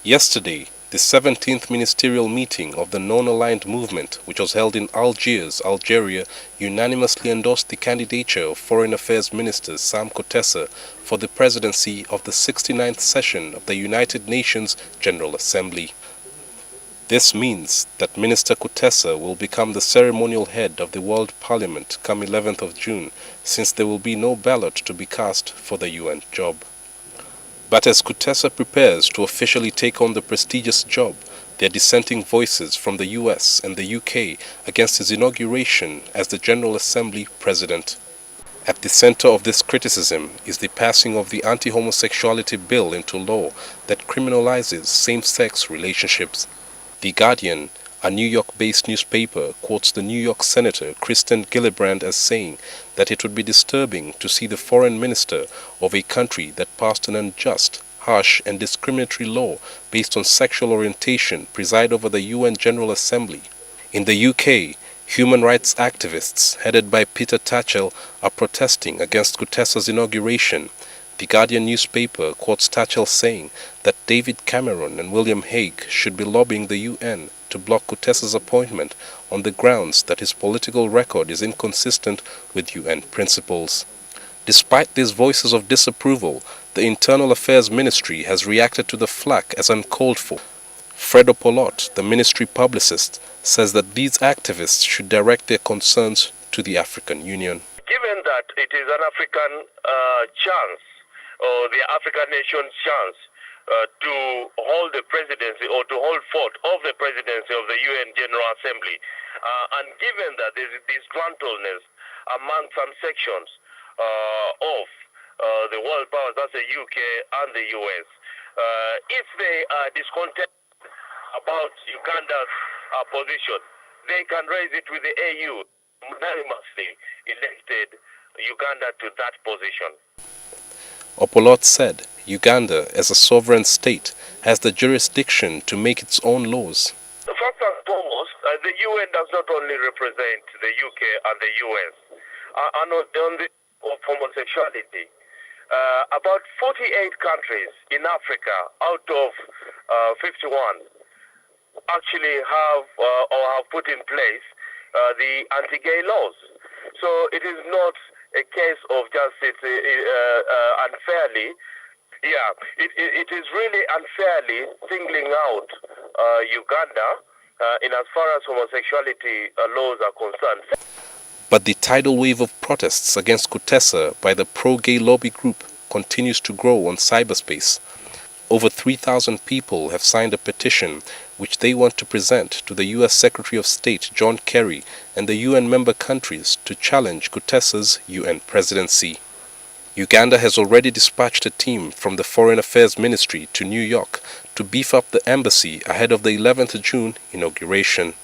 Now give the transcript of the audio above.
Yesterday, the 17th ministerial meeting of the non-aligned movement, which was held in Algiers, Algeria, unanimously endorsed the candidature of Foreign Affairs Minister Sam Kuteesa for the presidency of the 69th session of the United Nations General Assembly. This means that Minister Kuteesa will become the ceremonial head of the World Parliament come 11th of June, since there will be no ballot to be cast for the UN job. But as Kuteesa prepares to officially take on the prestigious job, there are dissenting voices from the US and the UK against his inauguration as the General Assembly President. At the center of this criticism is the passing of the Anti-Homosexuality Bill into law that criminalizes same-sex relationships. The Guardian, a New York-based newspaper, quotes the New York Senator Kristen Gillibrand as saying that it would be disturbing to see the foreign minister of a country that passed an unjust, harsh and discriminatory law based on sexual orientation preside over the UN General Assembly. In the UK, human rights activists headed by Peter Tatchell are protesting against Kuteesa's inauguration. The Guardian newspaper quotes Tatchell saying that David Cameron and William Hague should be lobbying the UN to block Kuteesa's appointment on the grounds that his political record is inconsistent with UN principles. Despite these voices of disapproval, the Internal Affairs Ministry has reacted to the flack as uncalled for. Fredo Polot, the ministry publicist, says that these activists should direct their concerns to the African Union. Given that it is an African chance, or the African nation's chance, to hold the presidency or to hold forth of the presidency of the UN General Assembly. And given that there is disgruntledness among some sections of the world powers, that's the UK and the US, if they are discontent about Uganda's position, they can raise it with the AU, unanimously elected Uganda to that position. Opolot said Uganda, as a sovereign state, has the jurisdiction to make its own laws. First and foremost, the UN does not only represent the UK and the US. And on the of homosexuality, about 48 countries in Africa out of 51 actually have or have put in place the anti-gay laws. So it is not a case of just unfairly. Yeah, it is really unfairly singling out Uganda in as far as homosexuality laws are concerned. But the tidal wave of protests against Kuteesa by the pro-gay lobby group continues to grow on cyberspace. Over 3,000 people have signed a petition which they want to present to the US Secretary of State John Kerry and the UN member countries to challenge Kuteesa's UN presidency. Uganda has already dispatched a team from the Foreign Affairs Ministry to New York to beef up the embassy ahead of the 11th June inauguration.